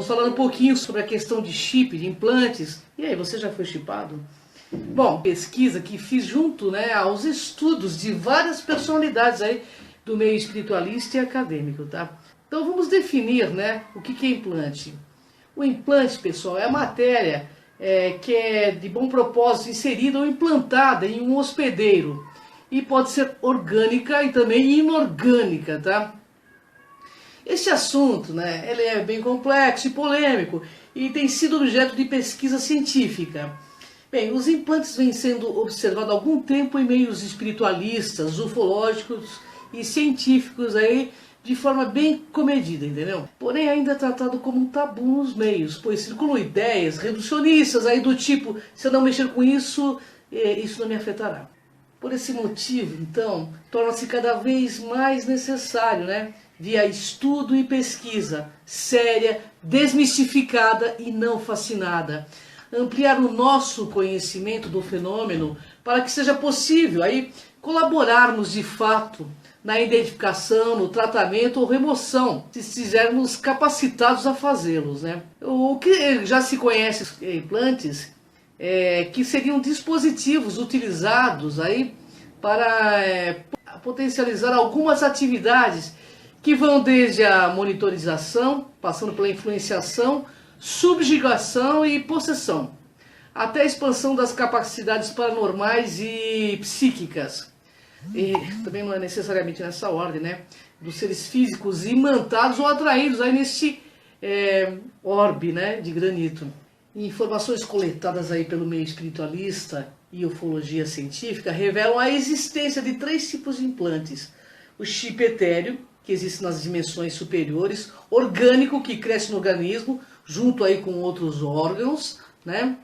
vamos falar um pouquinho sobre a questão de chip, de implantes. E aí, você já foi chipado? Bom, pesquisa que fiz junto, né, aos estudos de várias personalidades aí do meio espiritualista e acadêmico, tá? Então vamos definir, né, o que é implante. O implante, pessoal, é a matéria que é de bom propósito inserida ou implantada em um hospedeiro. E pode ser orgânica e também inorgânica, tá? Este assunto, né, ele é bem complexo e polêmico e tem sido objeto de pesquisa científica. Bem, os implantes vêm sendo observados há algum tempo em meios espiritualistas, ufológicos e científicos aí, de forma bem comedida, entendeu? Porém, ainda é tratado como um tabu nos meios, pois circulam ideias reducionistas aí do tipo, se eu não mexer com isso, isso não me afetará. Por esse motivo, então, torna-se cada vez mais necessário, né, via estudo e pesquisa séria, desmistificada e não fascinada, ampliar o nosso conhecimento do fenômeno para que seja possível aí colaborarmos de fato na identificação, no tratamento ou remoção, se estivermos capacitados a fazê-los, né? O que já se conhece implantes que seriam dispositivos utilizados aí para potencializar algumas atividades que vão desde a monitorização, passando pela influenciação, subjugação e possessão, até a expansão das capacidades paranormais e psíquicas. E também não é necessariamente nessa ordem, né? Dos seres físicos imantados ou atraídos aí nesse orbe, né, de granito. Informações coletadas aí pelo meio espiritualista e ufologia científica revelam a existência de 3 tipos de implantes. O chip etéreo, que existe nas dimensões superiores, orgânico, que cresce no organismo, junto aí com outros órgãos, né?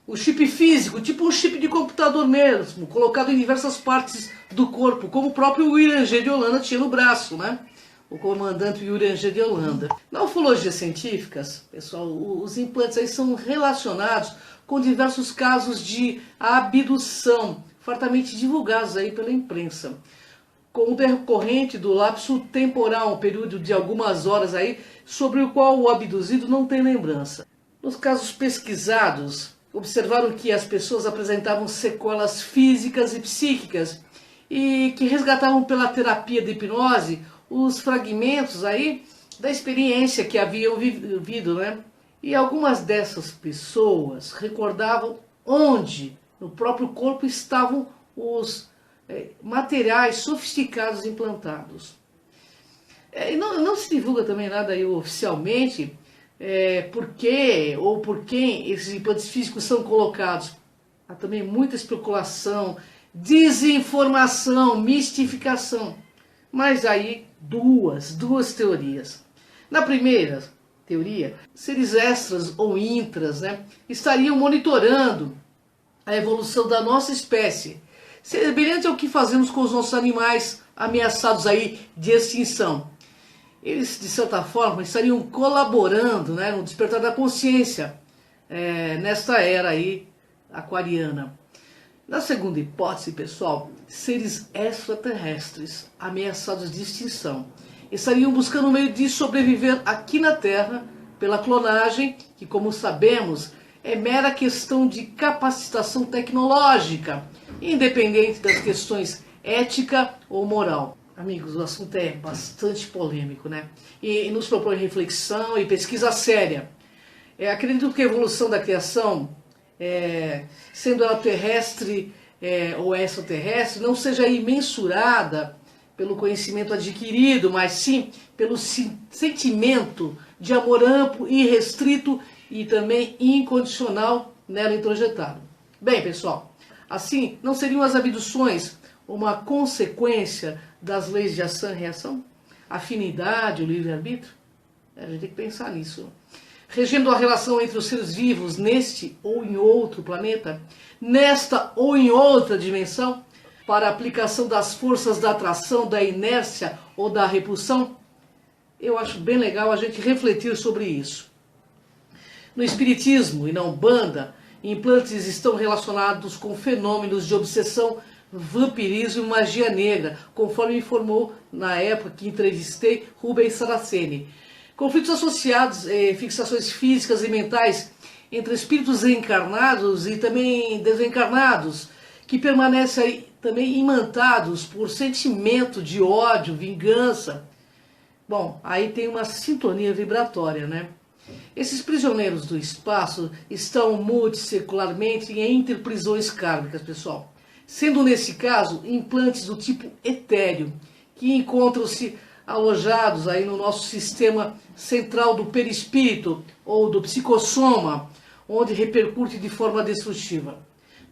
O chip físico, tipo um chip de computador mesmo, colocado em diversas partes do corpo, como o próprio William G. de Holanda tinha no braço, né? O comandante William G. de Holanda. Na ufologia científica, pessoal, os implantes aí são relacionados com diversos casos de abdução, fartamente divulgados aí pela imprensa, com o decorrente do lapso temporal, um período de algumas horas aí, sobre o qual o abduzido não tem lembrança. Nos casos pesquisados, observaram que as pessoas apresentavam sequelas físicas e psíquicas e que resgatavam pela terapia de hipnose os fragmentos aí da experiência que haviam vivido, né? E algumas dessas pessoas recordavam onde no próprio corpo estavam os materiais sofisticados implantados. E não se divulga também nada aí oficialmente por que ou por quem esses implantes físicos são colocados. Há também muita especulação, desinformação, mistificação. Mas aí duas teorias. Na primeira teoria, seres extras ou intras, né, estariam monitorando a evolução da nossa espécie, semelhante ao que fazemos com os nossos animais ameaçados aí de extinção. Eles, de certa forma, estariam colaborando, né, no despertar da consciência nesta era aí aquariana. Na segunda hipótese, pessoal, seres extraterrestres ameaçados de extinção estariam buscando um meio de sobreviver aqui na Terra pela clonagem, que, como sabemos, é mera questão de capacitação tecnológica, independente das questões ética ou moral. Amigos, o assunto é bastante polêmico, né? E nos propõe reflexão e pesquisa séria. Acredito que a evolução da criação, sendo ela terrestre ou extraterrestre, não seja imensurada pelo conhecimento adquirido, mas sim pelo sentimento de amor amplo, irrestrito e também incondicional nela introjetado. Bem, pessoal, assim, não seriam as abduções uma consequência das leis de ação e reação? Afinidade, o livre-arbítrio? A gente tem que pensar nisso. Regendo a relação entre os seres vivos neste ou em outro planeta, nesta ou em outra dimensão, para a aplicação das forças da atração, da inércia ou da repulsão? Eu acho bem legal a gente refletir sobre isso. No Espiritismo e na Umbanda, implantes estão relacionados com fenômenos de obsessão, vampirismo e magia negra, conforme informou na época que entrevistei Rubens Saraceni. Conflitos associados, fixações físicas e mentais entre espíritos reencarnados e também desencarnados, que permanecem aí também imantados por sentimento de ódio, vingança. Bom, aí tem uma sintonia vibratória, né? Esses prisioneiros do espaço estão multissecularmente em interprisões kármicas, pessoal. Sendo nesse caso implantes do tipo etéreo, que encontram-se alojados aí no nosso sistema central do perispírito ou do psicossoma, onde repercute de forma destrutiva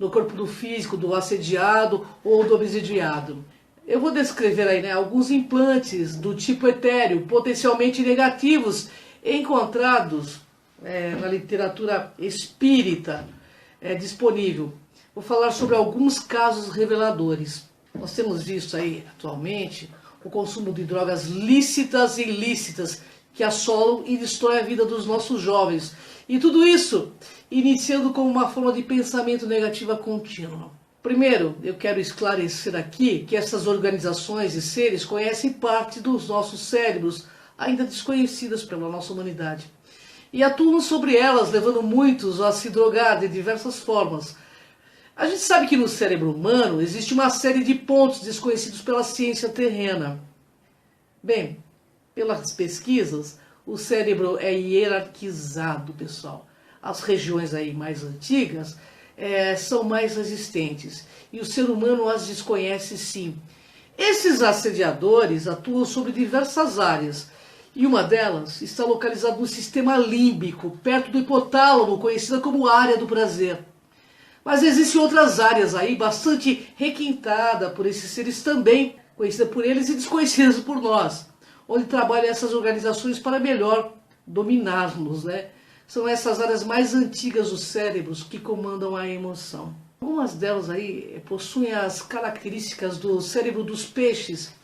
no corpo do físico, do assediado ou do obsidiado. Eu vou descrever aí, né, alguns implantes do tipo etéreo, potencialmente negativos, encontrados na literatura espírita disponível. Vou falar sobre alguns casos reveladores. Nós temos visto aí atualmente o consumo de drogas lícitas e ilícitas que assolam e destroem a vida dos nossos jovens. E tudo isso iniciando como uma forma de pensamento negativa contínua. Primeiro, eu quero esclarecer aqui que essas organizações e seres conhecem parte dos nossos cérebros, ainda desconhecidas pela nossa humanidade, e atuam sobre elas, levando muitos a se drogar de diversas formas. A gente sabe que no cérebro humano existe uma série de pontos desconhecidos pela ciência terrena. Bem, pelas pesquisas, o cérebro é hierarquizado, pessoal. As regiões aí mais antigas são mais resistentes e o ser humano as desconhece sim. Esses assediadores atuam sobre diversas áreas e uma delas está localizada no sistema límbico, perto do hipotálamo, conhecida como área do prazer. Mas existem outras áreas aí bastante requintadas por esses seres também, conhecidas por eles e desconhecidas por nós, onde trabalham essas organizações para melhor dominar-nos, né? São essas áreas mais antigas dos cérebros que comandam a emoção. Algumas delas aí possuem as características do cérebro dos peixes.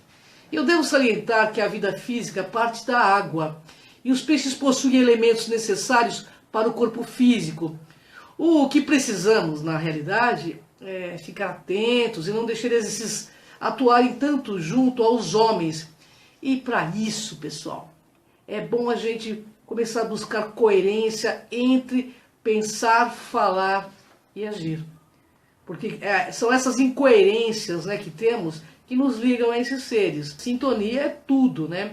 E eu devo salientar que a vida física parte da água e os peixes possuem elementos necessários para o corpo físico. O que precisamos, na realidade, é ficar atentos e não deixar esses atuarem tanto junto aos homens. E para isso, pessoal, é bom a gente começar a buscar coerência entre pensar, falar e agir. Porque são essas incoerências, né, que temos que nos ligam a esses seres. Sintonia é tudo, né?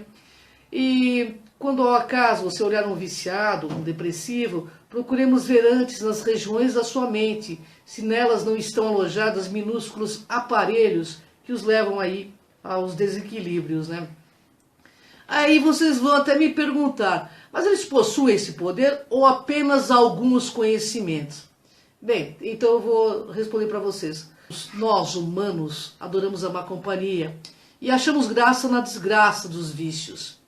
E quando ao acaso você olhar um viciado, um depressivo, procuremos ver antes nas regiões da sua mente se nelas não estão alojados minúsculos aparelhos que os levam aí aos desequilíbrios, né? Aí vocês vão até me perguntar, mas eles possuem esse poder ou apenas alguns conhecimentos? Bem, então eu vou responder para vocês. Nós, humanos, adoramos a má companhia e achamos graça na desgraça dos vícios.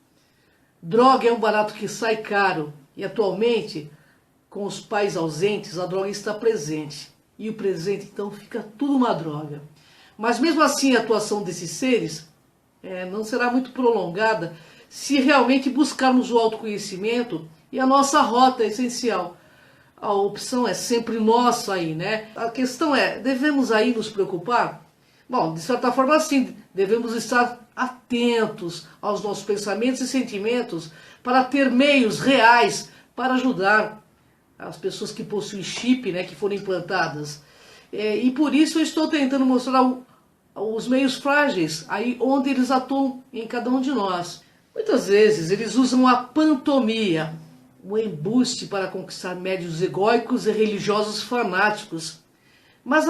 Droga é um barato que sai caro e atualmente, com os pais ausentes, a droga está presente. E o presente, então, fica tudo uma droga. Mas mesmo assim, a atuação desses seres não será muito prolongada se realmente buscarmos o autoconhecimento e a nossa rota essencial. A opção é sempre nossa aí, né? A questão é, devemos aí nos preocupar? Bom, de certa forma sim, devemos estar atentos aos nossos pensamentos e sentimentos para ter meios reais para ajudar as pessoas que possuem chip, né, que foram implantadas. E por isso eu estou tentando mostrar os meios frágeis, aí onde eles atuam em cada um de nós. Muitas vezes eles usam a pantomia, o embuste para conquistar médios egóicos e religiosos fanáticos. Mas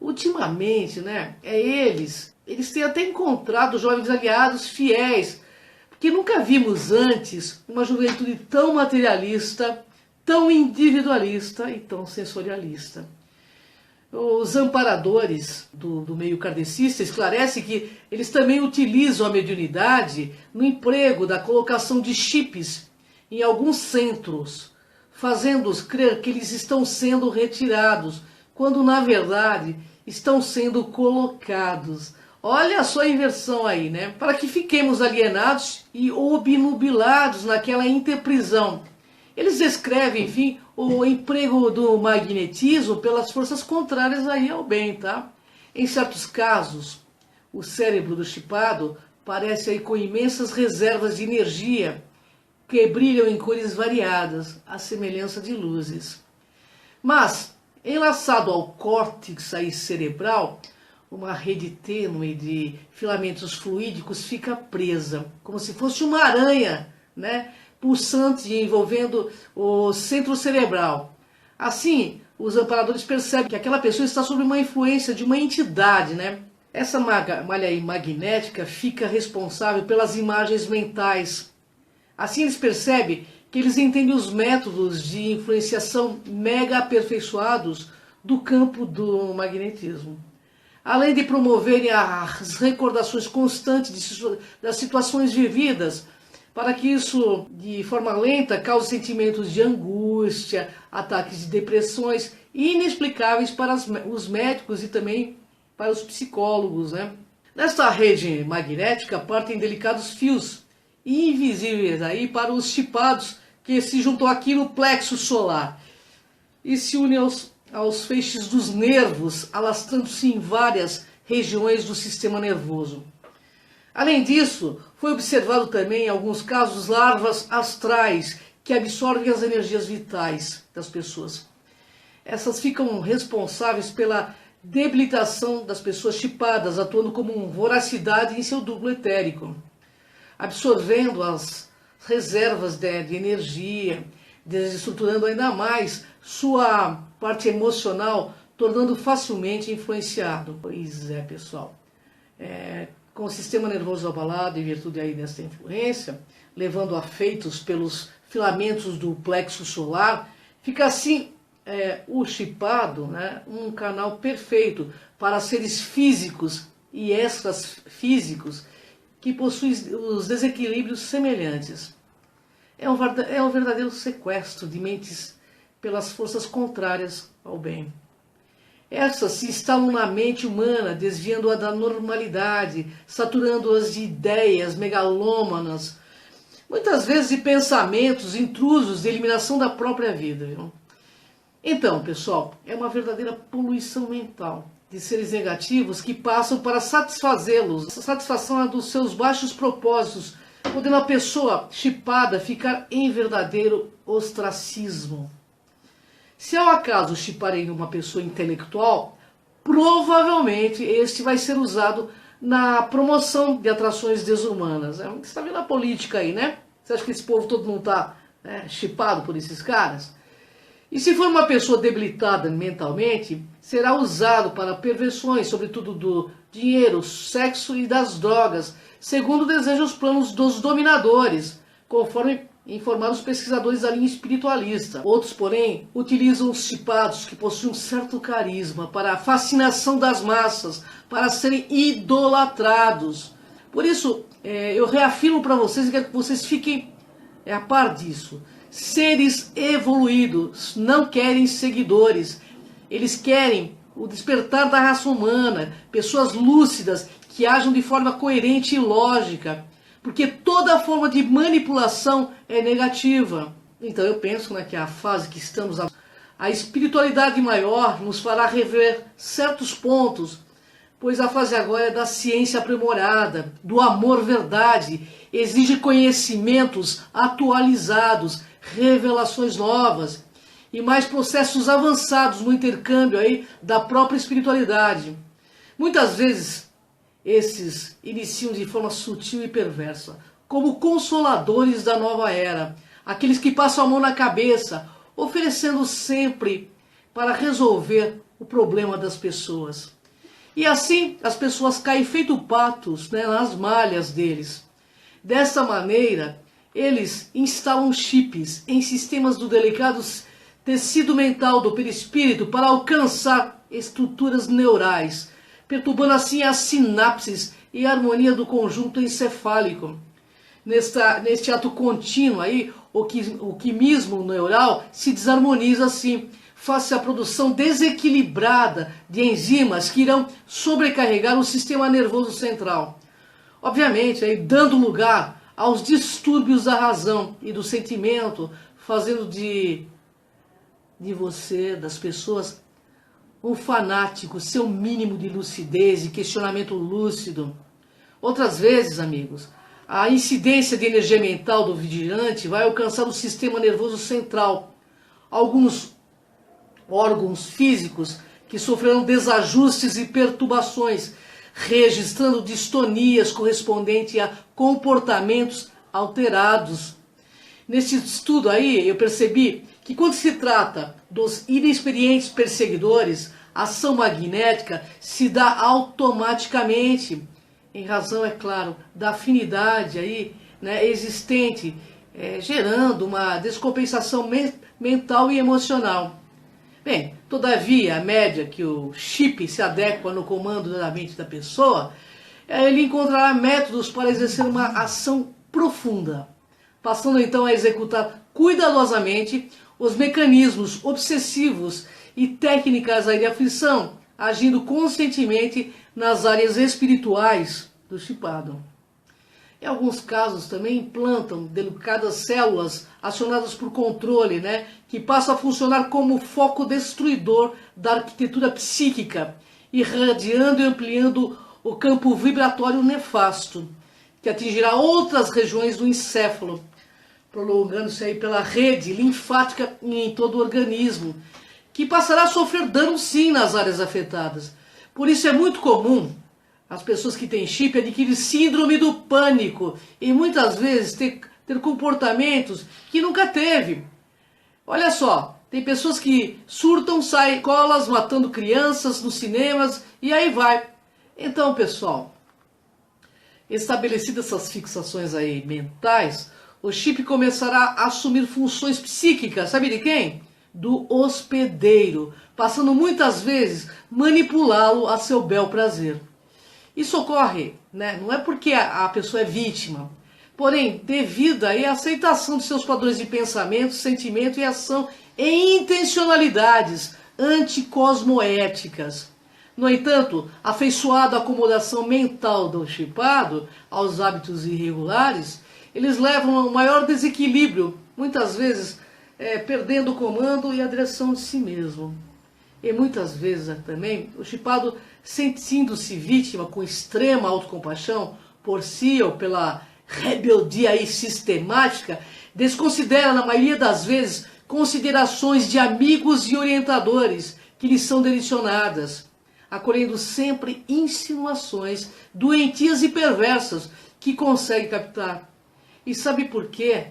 ultimamente, né, eles têm até encontrado jovens aliados fiéis, porque nunca vimos antes uma juventude tão materialista, tão individualista e tão sensorialista. Os amparadores do meio kardecista esclarecem que eles também utilizam a mediunidade no emprego da colocação de chips em alguns centros, fazendo-os crer que eles estão sendo retirados, quando na verdade estão sendo colocados. Olha só a inversão aí, né? Para que fiquemos alienados e obnubilados naquela interprisão. Eles descrevem, enfim, o emprego do magnetismo pelas forças contrárias aí ao bem, tá? Em certos casos, o cérebro do chipado parece aí com imensas reservas de energia que brilham em cores variadas, à semelhança de luzes. Mas, enlaçado ao córtex aí cerebral, uma rede tênue de filamentos fluídicos fica presa, como se fosse uma aranha, né, pulsante envolvendo o centro cerebral. Assim, os amparadores percebem que aquela pessoa está sob uma influência de uma entidade, né? Essa malha magnética fica responsável pelas imagens mentais. Assim eles percebem que eles entendem os métodos de influenciação mega aperfeiçoados do campo do magnetismo. Além de promoverem as recordações constantes das situações vividas, para que isso, de forma lenta, cause sentimentos de angústia, ataques de depressões inexplicáveis para os médicos e também para os psicólogos, né? Nesta rede magnética partem delicados fios invisíveis aí para os chipados que se juntam aqui no plexo solar e se unem aos feixes dos nervos, alastrando-se em várias regiões do sistema nervoso. Além disso, foi observado também em alguns casos larvas astrais que absorvem as energias vitais das pessoas. Essas ficam responsáveis pela debilitação das pessoas chipadas, atuando como uma voracidade em seu duplo etérico, absorvendo as reservas de energia, desestruturando ainda mais sua parte emocional, tornando facilmente influenciado. Pois é, pessoal. Com o sistema nervoso abalado em virtude aí dessa influência, levando a feitos pelos filamentos do plexo solar, fica assim o chipado, né, um canal perfeito para seres físicos e extrafísicos que possuem os desequilíbrios semelhantes. É um verdadeiro sequestro de mentes pelas forças contrárias ao bem. Essas se instalam na mente humana, desviando-a da normalidade, saturando-as de ideias megalômanas, muitas vezes de pensamentos intrusos de eliminação da própria vida. Viu? Então, pessoal, é uma verdadeira poluição mental de seres negativos que passam para satisfazê-los. Essa satisfação é dos seus baixos propósitos, podendo a pessoa chipada ficar em verdadeiro ostracismo. Se ao acaso chiparem uma pessoa intelectual, provavelmente este vai ser usado na promoção de atrações desumanas. Você está vendo a política aí, né? Você acha que esse povo todo não está chipado por esses caras? E se for uma pessoa debilitada mentalmente, será usado para perversões, sobretudo do dinheiro, sexo e das drogas, segundo desejam os planos dos dominadores, conforme informaram os pesquisadores da linha espiritualista. Outros, porém, utilizam os chipados que possuem um certo carisma para a fascinação das massas, para serem idolatrados. Por isso, eu reafirmo para vocês e quero que vocês fiquem a par disso. Seres evoluídos não querem seguidores, eles querem o despertar da raça humana, pessoas lúcidas que ajam de forma coerente e lógica, porque toda forma de manipulação é negativa. Então eu penso que a fase que estamos, a espiritualidade maior nos fará rever certos pontos, pois a fase agora é da ciência aprimorada, do amor verdade, exige conhecimentos atualizados, revelações novas e mais processos avançados no intercâmbio aí da própria espiritualidade. Muitas vezes esses iniciam de forma sutil e perversa, como consoladores da nova era, aqueles que passam a mão na cabeça, oferecendo sempre para resolver o problema das pessoas. E assim as pessoas caem feito patos, nas malhas deles. Dessa maneira, eles instalam chips em sistemas do delicado tecido mental do perispírito para alcançar estruturas neurais, perturbando assim as sinapses e a harmonia do conjunto encefálico. Neste ato contínuo aí, o quimismo neural se desarmoniza assim, face à produção desequilibrada de enzimas que irão sobrecarregar o sistema nervoso central. Obviamente, aí, dando lugar aos distúrbios da razão e do sentimento, fazendo de você, das pessoas, um fanático, seu mínimo de lucidez e questionamento lúcido. Outras vezes, amigos, a incidência de energia mental do vigiante vai alcançar o sistema nervoso central. Alguns órgãos físicos que sofrerão desajustes e perturbações, registrando distonias correspondentes a comportamentos alterados. Nesse estudo aí, eu percebi que quando se trata dos inexperientes perseguidores, a ação magnética se dá automaticamente, em razão, é claro, da afinidade aí, né, existente, gerando uma descompensação mental e emocional. Bem, todavia, à média que o chip se adequa no comando da mente da pessoa, ele encontrará métodos para exercer uma ação profunda, passando então a executar cuidadosamente os mecanismos obsessivos e técnicas de aflição, agindo conscientemente nas áreas espirituais do chipado. Em alguns casos também implantam delicadas células acionadas por controle, né, que passam a funcionar como foco destruidor da arquitetura psíquica, irradiando e ampliando o campo vibratório nefasto, que atingirá outras regiões do encéfalo, prolongando-se aí pela rede linfática em todo o organismo, que passará a sofrer dano sim nas áreas afetadas. Por isso é muito comum as pessoas que têm chip adquirirem síndrome do pânico e muitas vezes ter comportamentos que nunca teve. Olha só, tem pessoas que surtam, saem colas, matando crianças nos cinemas e aí vai. Então, pessoal, estabelecidas essas fixações aí mentais, o chip começará a assumir funções psíquicas, sabe de quem? Do hospedeiro, passando muitas vezes manipulá-lo a seu bel prazer. Isso ocorre, né? Não é porque a pessoa é vítima, porém, devido aí à aceitação de seus padrões de pensamento, sentimento e ação e intencionalidades anticosmoéticas. No entanto, afeiçoado à acomodação mental do chipado, aos hábitos irregulares, eles levam a um maior desequilíbrio, muitas vezes perdendo o comando e a direção de si mesmo. E muitas vezes também o chipado, sentindo-se vítima com extrema autocompaixão por si ou pela rebeldia aí sistemática, desconsidera na maioria das vezes considerações de amigos e orientadores que lhes são direcionadas, acolhendo sempre insinuações doentias e perversas que consegue captar. E sabe por quê,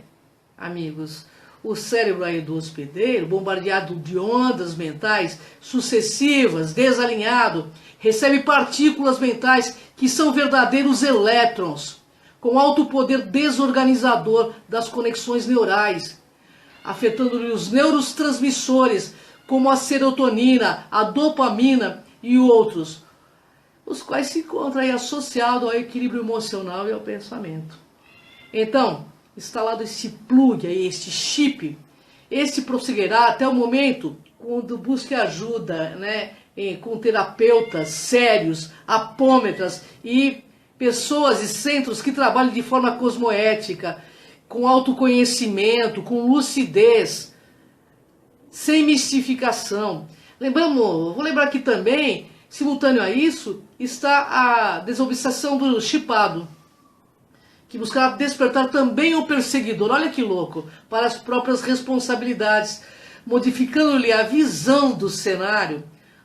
amigos? O cérebro aí do hospedeiro, bombardeado de ondas mentais sucessivas, desalinhado, recebe partículas mentais que são verdadeiros elétrons, com alto poder desorganizador das conexões neurais, afetando-lhe os neurotransmissores como a serotonina, a dopamina e outros, os quais se encontram aí associados ao equilíbrio emocional e ao pensamento. Então, instalado esse plug aí, este chip, esse prosseguirá até o momento quando busque ajuda, né, com terapeutas sérios, apômetras e pessoas e centros que trabalham de forma cosmoética, com autoconhecimento, com lucidez, sem mistificação. Vou lembrar aqui também, simultâneo a isso, está a desobsessão do chipado, que buscará despertar também o perseguidor, olha que louco, para as próprias responsabilidades, modificando-lhe a visão do cenário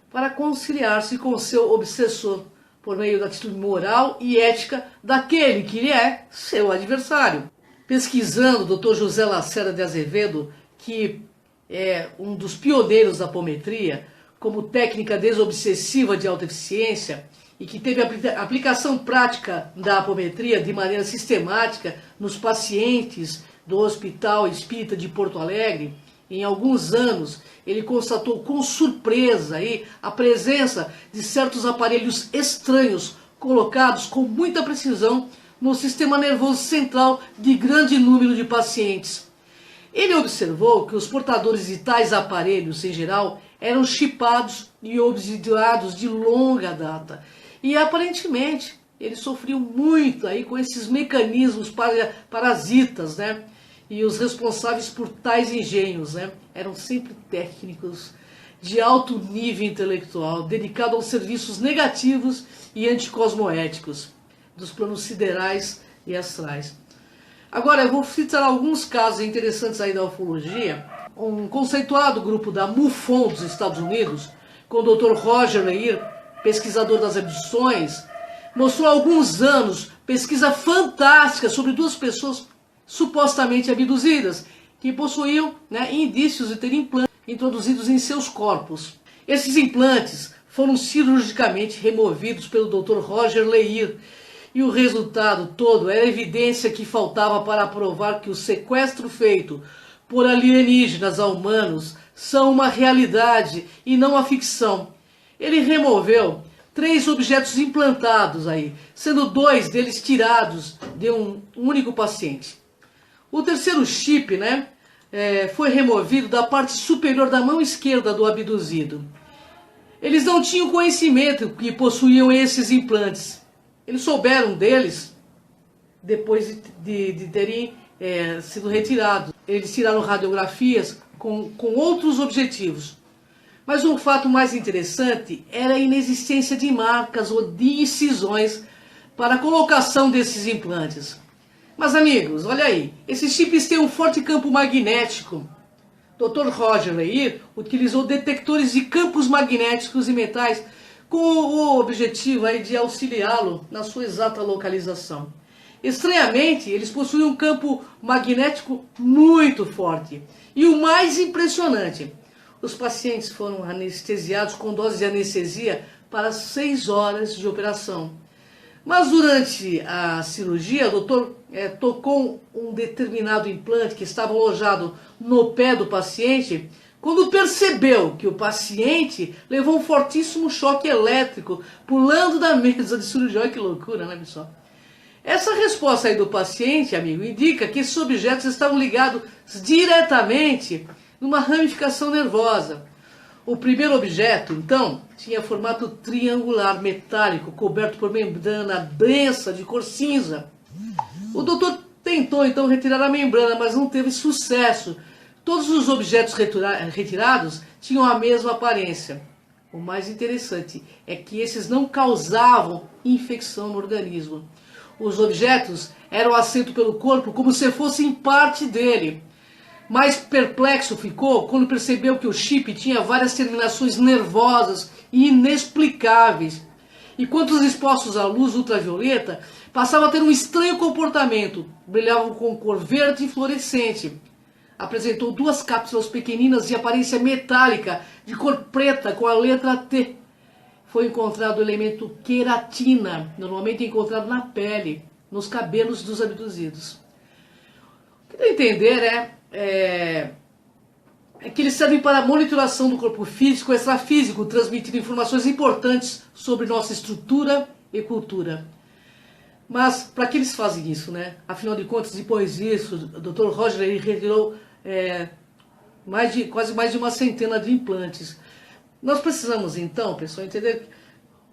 para conciliar-se com o seu obsessor, por meio da atitude moral e ética daquele que é seu adversário. Pesquisando o Dr. José Lacerda de Azevedo, que é um dos pioneiros da apometria, como técnica desobsessiva de alta eficiência, e que teve a aplicação prática da apometria de maneira sistemática nos pacientes do Hospital Espírita de Porto Alegre, em alguns anos, ele constatou com surpresa aí a presença de certos aparelhos estranhos colocados com muita precisão no sistema nervoso central de grande número de pacientes. Ele observou que os portadores de tais aparelhos, em geral, eram chipados e obsidiados de longa data. E aparentemente eles sofriam muito aí com esses mecanismos parasitas, né? E os responsáveis por tais engenhos, né, eram sempre técnicos de alto nível intelectual, dedicados aos serviços negativos e anticosmoéticos dos planos siderais e astrais. Agora, eu vou citar alguns casos interessantes aí da ufologia. Um conceituado grupo da MUFON dos Estados Unidos, com o Dr. Roger Leir, pesquisador das abduções, mostrou há alguns anos pesquisa fantástica sobre duas pessoas supostamente abduzidas, que possuíam, indícios de terem implantes introduzidos em seus corpos. Esses implantes foram cirurgicamente removidos pelo Dr. Roger Leir, e o resultado todo era a evidência que faltava para provar que o sequestro feito por alienígenas a humanos são uma realidade e não uma ficção. Ele removeu 3 objetos implantados aí, sendo 2 deles tirados de um único paciente. O terceiro chip, foi removido da parte superior da mão esquerda do abduzido. Eles não tinham conhecimento que possuíam esses implantes. Eles souberam deles depois de terem sido retirados. Eles tiraram radiografias com outros objetivos. Mas um fato mais interessante era a inexistência de marcas ou de incisões para a colocação desses implantes. Mas amigos, olha aí, esses chips têm um forte campo magnético. Dr. Roger Leir utilizou detectores de campos magnéticos e metais com o objetivo aí de auxiliá-lo na sua exata localização. Estranhamente, eles possuem um campo magnético muito forte. E o mais impressionante, os pacientes foram anestesiados com dose de anestesia para 6 horas de operação. Mas durante a cirurgia, o doutor tocou um determinado implante que estava alojado no pé do paciente, quando percebeu que o paciente levou um fortíssimo choque elétrico pulando da mesa de cirurgia. Olha que loucura, né, pessoal? Essa resposta aí do paciente, amigo, indica que esses objetos estavam ligados diretamente numa ramificação nervosa. O primeiro objeto, então, tinha formato triangular metálico, coberto por membrana densa de cor cinza. O doutor tentou, então, retirar a membrana, mas não teve sucesso. Todos os objetos retirados tinham a mesma aparência. O mais interessante é que esses não causavam infecção no organismo. Os objetos eram aceitos pelo corpo como se fossem parte dele. Mais perplexo ficou quando percebeu que o chip tinha várias terminações nervosas e inexplicáveis. E quando expostos à luz ultravioleta, passavam a ter um estranho comportamento. Brilhavam com cor verde fluorescente. Apresentou 2 cápsulas pequeninas de aparência metálica, de cor preta, com a letra T. Foi encontrado o elemento queratina, normalmente encontrado na pele, nos cabelos dos abduzidos. O que dá a entender é que eles servem para a monitoração do corpo físico e extrafísico, transmitindo informações importantes sobre nossa estrutura e cultura. Mas para que eles fazem isso, Afinal de contas, depois disso, o Dr. Roger retirou quase mais de uma centena de implantes. Nós precisamos então, pessoal, entender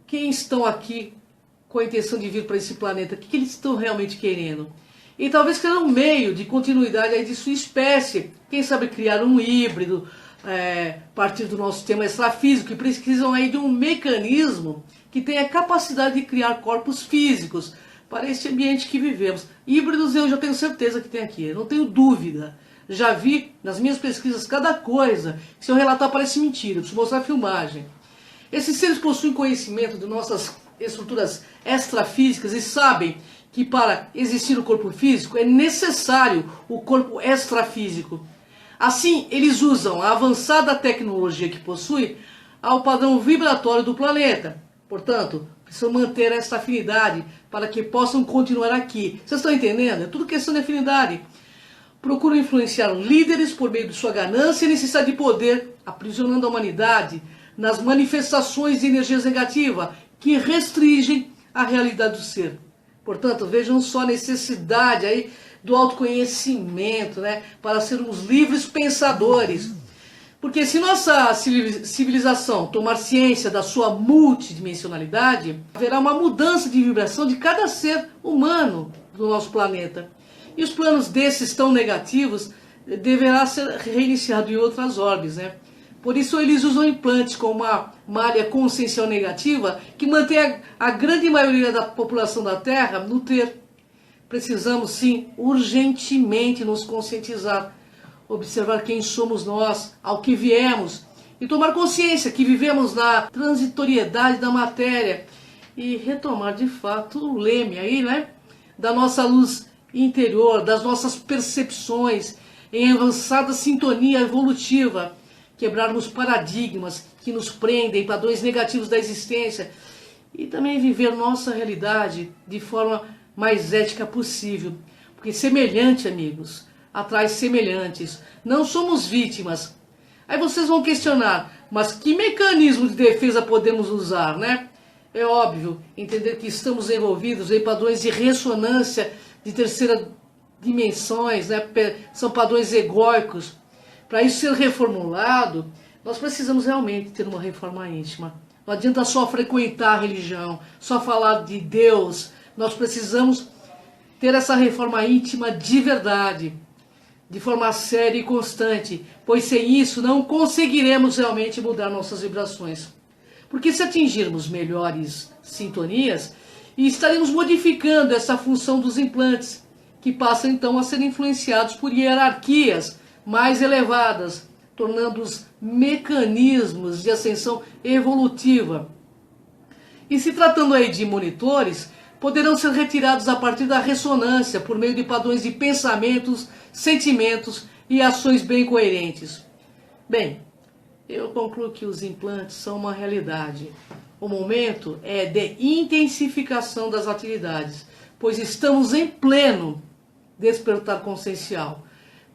quem estão aqui com a intenção de vir para esse planeta, o que eles estão realmente querendo. E talvez criar um meio de continuidade aí de sua espécie. Quem sabe criar um híbrido a partir do nosso sistema extrafísico, que precisam aí de um mecanismo que tenha a capacidade de criar corpos físicos para este ambiente que vivemos. Híbridos eu já tenho certeza que tem aqui, eu não tenho dúvida. Já vi nas minhas pesquisas cada coisa que, se eu relatar, parece mentira, eu preciso mostrar a filmagem. Esses seres possuem conhecimento de nossas estruturas extrafísicas e sabem que para existir o corpo físico é necessário o corpo extrafísico. Assim, eles usam a avançada tecnologia que possui ao padrão vibratório do planeta. Portanto, precisam manter essa afinidade para que possam continuar aqui. Vocês estão entendendo? É tudo questão de afinidade. Procuram influenciar líderes por meio de sua ganância e necessidade de poder, aprisionando a humanidade nas manifestações de energias negativas que restringem a realidade do ser. Portanto, vejam só a necessidade aí do autoconhecimento, para sermos livres pensadores. Porque se nossa civilização tomar ciência da sua multidimensionalidade, haverá uma mudança de vibração de cada ser humano do nosso planeta. E os planos desses tão negativos deverá ser reiniciado em outras orbes, Por isso eles usam implantes com uma malha consciencial negativa que mantém a grande maioria da população da Terra no ter. precisamos sim, urgentemente nos conscientizar, observar quem somos nós, ao que viemos, e tomar consciência que vivemos na transitoriedade da matéria e retomar de fato o leme aí, né, da nossa luz interior, das nossas percepções em avançada sintonia evolutiva, quebrarmos paradigmas que nos prendem, padrões negativos da existência e também viver nossa realidade de forma mais ética possível, porque semelhante, amigos, atrai semelhantes, não somos vítimas. Aí vocês vão questionar, mas que mecanismo de defesa podemos usar, né? É óbvio, entender que estamos envolvidos em padrões de ressonância de terceira dimensões, né? São padrões egóicos. Para isso ser reformulado, nós precisamos realmente ter uma reforma íntima. Não adianta só frequentar a religião, só falar de Deus. Nós precisamos ter essa reforma íntima de verdade, de forma séria e constante, pois sem isso não conseguiremos realmente mudar nossas vibrações. Porque se atingirmos melhores sintonias, estaremos modificando essa função dos implantes, que passam então a ser influenciados por hierarquias mais elevadas, tornando-os mecanismos de ascensão evolutiva. E se tratando aí de monitores, poderão ser retirados a partir da ressonância por meio de padrões de pensamentos, sentimentos e ações bem coerentes. Bem, eu concluo que os implantes são uma realidade. O momento é de intensificação das atividades, pois estamos em pleno despertar consciencial.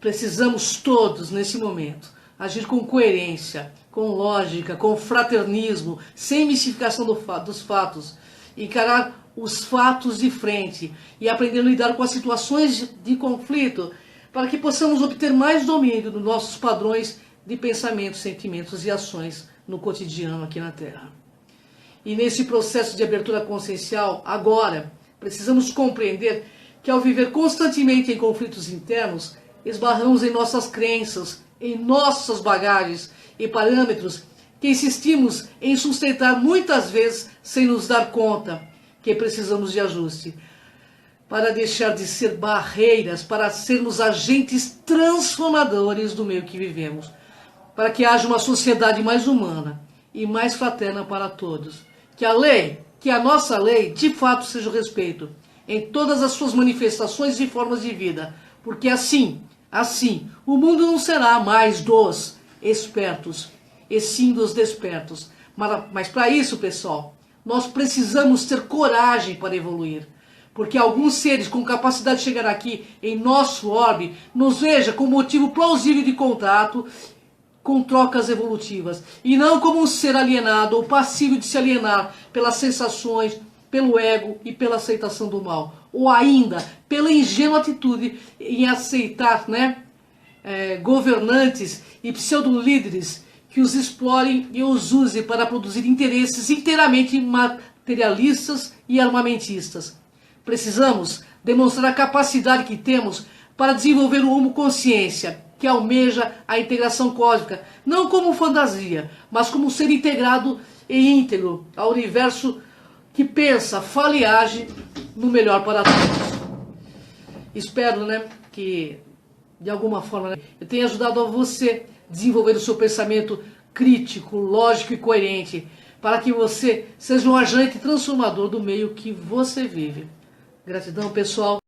Precisamos todos, nesse momento, agir com coerência, com lógica, com fraternismo, sem mistificação dos fatos, encarar os fatos de frente e aprender a lidar com as situações de conflito para que possamos obter mais domínio dos nossos padrões de pensamentos, sentimentos e ações no cotidiano aqui na Terra. E nesse processo de abertura consciencial, agora, precisamos compreender que ao viver constantemente em conflitos internos, esbarramos em nossas crenças, em nossas bagagens e parâmetros que insistimos em sustentar muitas vezes sem nos dar conta que precisamos de ajuste, para deixar de ser barreiras, para sermos agentes transformadores do meio que vivemos, para que haja uma sociedade mais humana e mais fraterna para todos. Que a lei, que a nossa lei, de fato seja o respeito em todas as suas manifestações e formas de vida, porque assim, o mundo não será mais dos espertos, e sim dos despertos. Mas para isso, pessoal, nós precisamos ter coragem para evoluir, porque alguns seres com capacidade de chegar aqui em nosso orbe nos veja como motivo plausível de contato com trocas evolutivas, e não como um ser alienado ou passível de se alienar pelas sensações, pelo ego e pela aceitação do mal, ou ainda pela ingênua atitude em aceitar, governantes e pseudo-líderes que os explorem e os usem para produzir interesses inteiramente materialistas e armamentistas. Precisamos demonstrar a capacidade que temos para desenvolver o Homo Consciência, que almeja a integração cósmica, não como fantasia, mas como um ser integrado e íntegro ao universo que pensa, fala e age no melhor para todos. Espero, que de alguma forma eu tenha ajudado a você desenvolver o seu pensamento crítico, lógico e coerente, para que você seja um agente transformador do meio que você vive. Gratidão, pessoal.